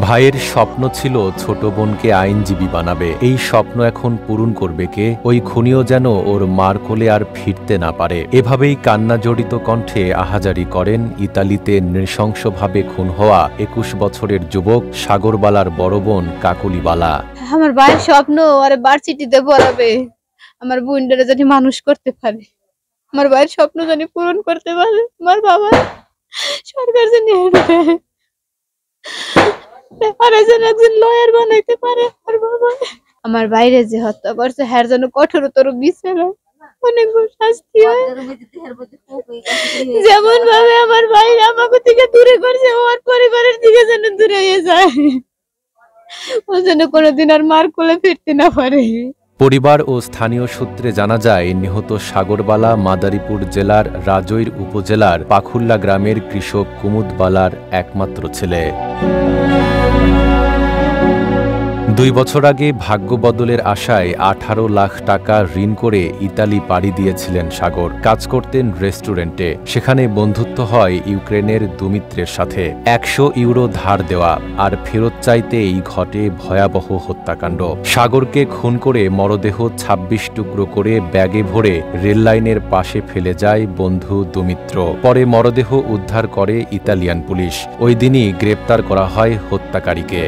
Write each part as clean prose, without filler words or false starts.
ভাইয়ের স্বপ্ন ছিল ছোট বোনকে আইনজীবী বানাবে। এই স্বপ্ন এখন পূরণ করবে কে? ওই খুনিও যেন ওর মার কোলে আর ফিরতে না পারে। এভাবেই কান্না জড়িত কণ্ঠে আহাজারি করেন ইতালিতে নৃশংসভাবে খুন হওয়া ২১ বছরের যুবক সাগরবালার বড় বোন কাকুলিবালা। আমার ভাইয়ের স্বপ্ন আরে ভার্সিটিতে পড়াবে, আমার বোনটারে যদি মানুষ করতে পারে, আমার ভাইয়ের স্বপ্ন যদি পূরণ করতে পারে, আমার বাবা সরকার জানি একজন লয়ার বানাইতে পারে। আমার বাইরে যে হত্যা করছে হ্যার জন্য কঠোরতর বিচার, অনেক শাস্তি হয়। যেমন ভাবে আমার ভাই আমাকে থেকে দূরে করছে, ওর পরিবারের দিকে যেন দূরে হয়ে যায়, ও যেন কোনোদিন আর মার কোলে ফিরতে না পারে। পরিবার ও স্থানীয় সূত্রে জানা যায়, নিহত সাগরবালা মাদারীপুর জেলার রাজৈর উপজেলার পাখুল্লা গ্রামের কৃষক কুমুদবালার একমাত্র ছেলে। ২ বছর আগে ভাগ্য বদলের আশায় ১৮ লাখ টাকা ঋণ করে ইতালি পাড়ি দিয়েছিলেন সাগর। কাজ করতেন রেস্টুরেন্টে। সেখানে বন্ধুত্ব হয় ইউক্রেনের দুমিত্রের সাথে। ১০০ ইউরো ধার দেওয়া আর ফেরত চাইতেই ঘটে ভয়াবহ হত্যাকাণ্ড। সাগরকে খুন করে মরদেহ ২৬ টুকরো করে ব্যাগে ভরে রেললাইনের পাশে ফেলে যায় বন্ধু দুমিত্র। পরে মরদেহ উদ্ধার করে ইতালিয়ান পুলিশ। ওই দিনই গ্রেপ্তার করা হয় হত্যাকারীকে।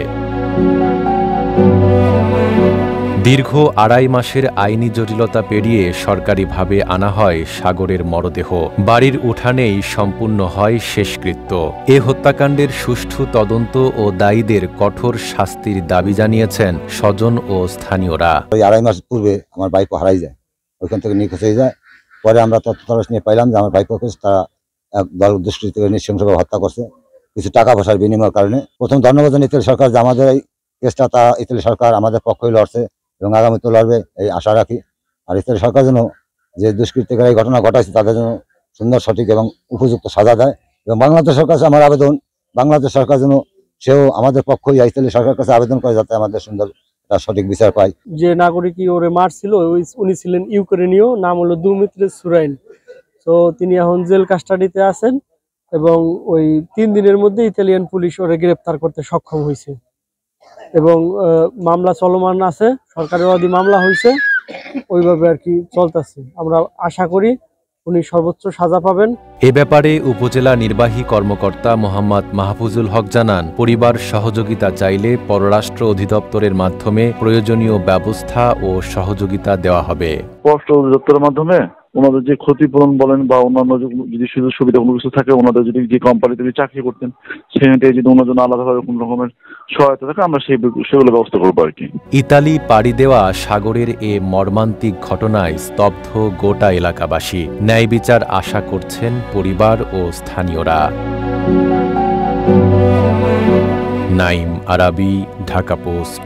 দীর্ঘ ২.৫ মাসের আইনি জটিলতা পেরিয়ে সরকারিভাবে আনা হয় সাগরের মরদেহ। বাড়ির উঠানেই সম্পূর্ণ হয় শেষকৃত্য। এ হত্যাকাণ্ডের সুষ্ঠু তদন্ত ও দায়ীদের কঠোর শাস্তির দাবি জানিয়েছেন স্বজন ও স্থানীয়রা। ওই ২.৫ মাস পূর্বে আমার ভাইপো হারাই যায়, ওইখান থেকে নিখোঁজ হয়ে যায়। পরে আমরা তথ্য তলাশ নিয়ে পাইলাম যে আমার ভাইপোকে তারা এক দল দুষ্কৃতী নৃশংসভাবে হত্যা করছে কিছু টাকা পয়সার বিনিময়ের কারণে। প্রথম ধন্যবাদ জানাই ইতালি সরকার যে আমাদের এই কেসটা তা ইতালি সরকার আমাদের পক্ষই লড়ছে এবং আগামীতে লড়বে এই আশা রাখি। আর ইতালি সরকার যেন যে দুষ্কৃতিকারী এই ঘটনা ঘটাইছে তাদের জন্য সুন্দর, সঠিক এবং উপযুক্ত সাজা দেয়। এবং বাংলাদেশ সরকার কাছে আমার আবেদন, বাংলাদেশ সরকার যেন সেও আমাদের পক্ষই ইতালি সরকারের কাছে আবেদন করে যাতে আমাদের সুন্দর সঠিক বিচার পায়। যে নাগরিকই ওরে মারছিল উনি ছিলেন ইউক্রেনীয়, নাম হলো দুমিত্র সুরাইন। তো তিনি এখন জেল কাস্টাডিতে আছেন এবং ওই ৩ দিনের মধ্যে ইতালিয়ান পুলিশ ওরে গ্রেপ্তার করতে সক্ষম হয়েছে এবং মামলা চলমান আছে, সরকারের অধীনে মামলা হয়েছে, ওইভাবে আর কি চলতেছে। আমরা আশা করি উনি সর্বোচ্চ সাজা পাবেন। এ ব্যাপারে উপজেলা নির্বাহী কর্মকর্তা মোহাম্মদ মাহফুজুল হক জানান, পরিবার সহযোগিতা চাইলে পররাষ্ট্র অধিদপ্তরের মাধ্যমে প্রয়োজনীয় ব্যবস্থা ও সহযোগিতা দেওয়া হবে। পররাষ্ট্র অধিদপ্তরের মাধ্যমে ওনাদের যে ক্ষতিপূরণ বলেন বা অন্যান্য যদি সুযোগ সুবিধা কোনো কিছু থাকে, ওনাদের যদি যে কোম্পানিতে চাকরি করতেন সেখানে যদি ওনার জন্য আলাদাভাবে কোনো রকমের সহায়তা থাকে আমরা সেগুলো ব্যবস্থা করবো আর কি। ইতালি পাড়ি দেওয়া সাগরের এ মর্মান্তিক ঘটনায় স্তব্ধ গোটা এলাকাবাসী। ন্যায় বিচার আশা করছেন পরিবার ও স্থানীয়রা। নাইম আরাবি, ঢাকা পোস্ট।